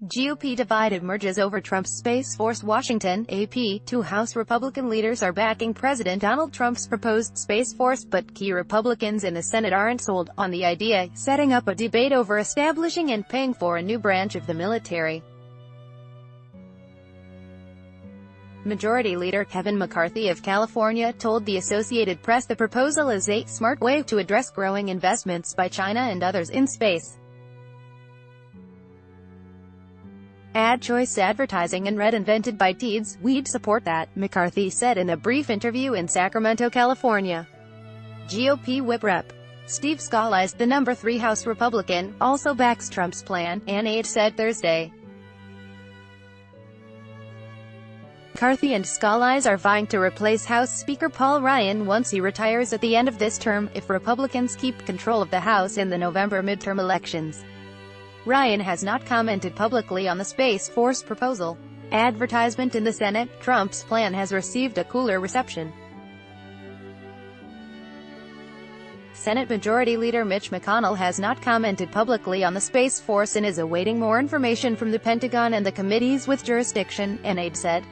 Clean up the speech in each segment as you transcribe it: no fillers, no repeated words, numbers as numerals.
GOP divide emerges over Trump's Space Force. Washington, AP. Two House Republican leaders are backing President Donald Trump's proposed Space Force, but key Republicans in the Senate aren't sold on the idea, setting up a debate over establishing and paying for a new branch of the military. Majority Leader Kevin McCarthy of California told the Associated Press the proposal is a smart way to address growing investments by China and others in space. Ad choice advertising and red invented by Teeds, we'd support that, McCarthy said in a brief interview in Sacramento, California. GOP Whip Rep. Steve Scalise, the number 3 House Republican, also backs Trump's plan, an aide said Thursday. McCarthy and Scalise are vying to replace House Speaker Paul Ryan once he retires at the end of this term, if Republicans keep control of the House in the November midterm elections. Ryan has not commented publicly on the Space Force proposal. Advertisement in the Senate. Trump's plan has received a cooler reception. Senate Majority Leader Mitch McConnell has not commented publicly on the Space Force and is awaiting more information from the Pentagon and the committees with jurisdiction, an aide said.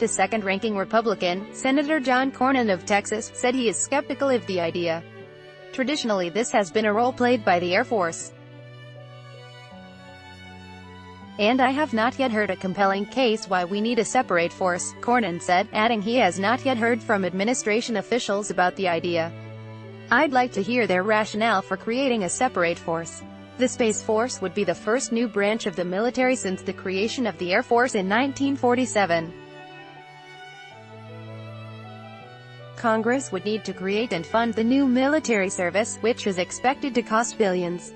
The second-ranking Republican, Senator John Cornyn of Texas, said he is skeptical of the idea. Traditionally, this has been a role played by the Air Force. And I have not yet heard a compelling case why we need a separate force, Cornyn said, adding he has not yet heard from administration officials about the idea. I'd like to hear their rationale for creating a separate force. The Space Force would be the first new branch of the military since the creation of the Air Force in 1947. Congress would need to create and fund the new military service, which is expected to cost billions.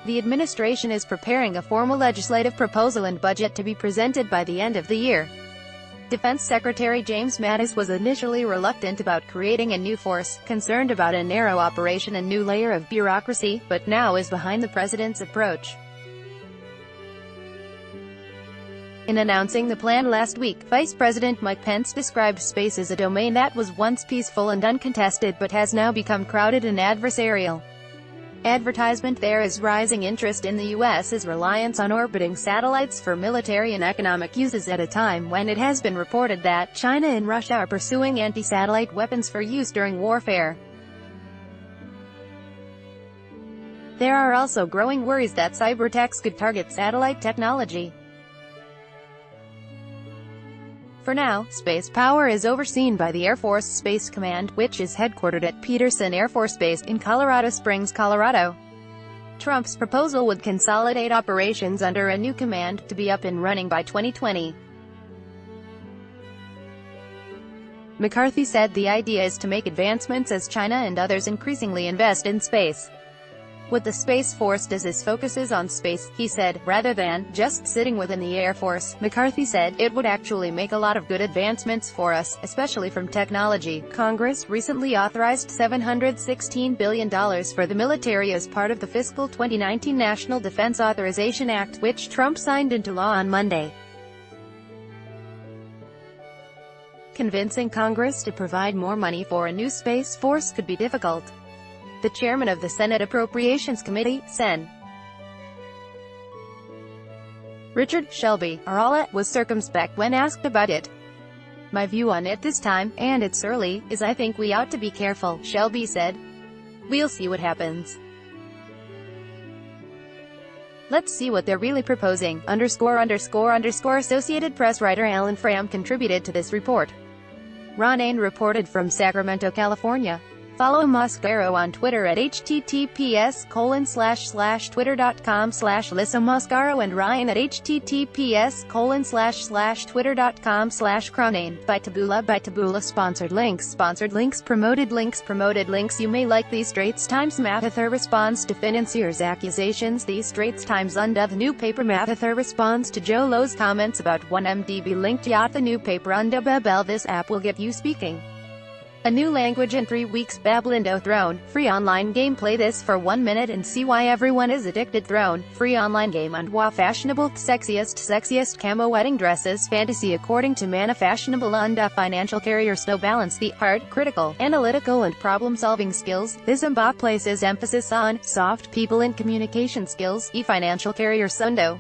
The administration is preparing a formal legislative proposal and budget to be presented by the end of the year. Defense Secretary James Mattis was initially reluctant about creating a new force, concerned about a narrow operation and new layer of bureaucracy, but now is behind the president's approach. In announcing the plan last week, Vice President Mike Pence described space as a domain that was once peaceful and uncontested but has now become crowded and adversarial. Advertisement there is rising interest in the U.S.'s reliance on orbiting satellites for military and economic uses at a time when it has been reported that China and Russia are pursuing anti-satellite weapons for use during warfare. There are also growing worries that cyberattacks could target satellite technology. For now, space power is overseen by the Air Force Space Command, which is headquartered at Peterson Air Force Base in Colorado Springs, Colorado. Trump's proposal would consolidate operations under a new command, to be up and running by 2020. McCarthy said the idea is to make advancements as China and others increasingly invest in space. What the Space Force does is focuses on space, he said, rather than just sitting within the Air Force. McCarthy said, it would actually make a lot of good advancements for us, especially from technology. Congress recently authorized $716 billion for the military as part of the fiscal 2019 National Defense Authorization Act, which Trump signed into law on Monday. Convincing Congress to provide more money for a new Space Force could be difficult. The chairman of the Senate Appropriations Committee, Sen. Richard Shelby, RLA, was circumspect when asked about it. My view on it this time, and it's early, is I think we ought to be careful, Shelby said. We'll see what happens. Let's see what they're really proposing, ____. Associated Press writer Alan Fram contributed to this report. Ron Ain reported from Sacramento, California. Follow Mascaro on Twitter at https://twitter.com/Lisa Mascaro and Ryan at https://twitter.com/Cronane. By Taboola. Sponsored links. Promoted links. You may like these Straits Times Mathather responds to financiers' accusations. These Straits Times unda the new paper. Mathather responds to Joe Lowe's comments about 1MDB linked yacht. The new paper unda Bebel. This app will get you speaking. A new language in 3 weeks. Bablindo Throne, free online game. Play this for 1 minute and see why everyone is addicted. Throne, free online game and wow, fashionable, sexiest camo wedding dresses, fantasy according to Mana, fashionable and financial carrier snow balance the hard, critical, analytical and problem-solving skills. This MBA places emphasis on soft people and communication skills. Financial carrier Sundo.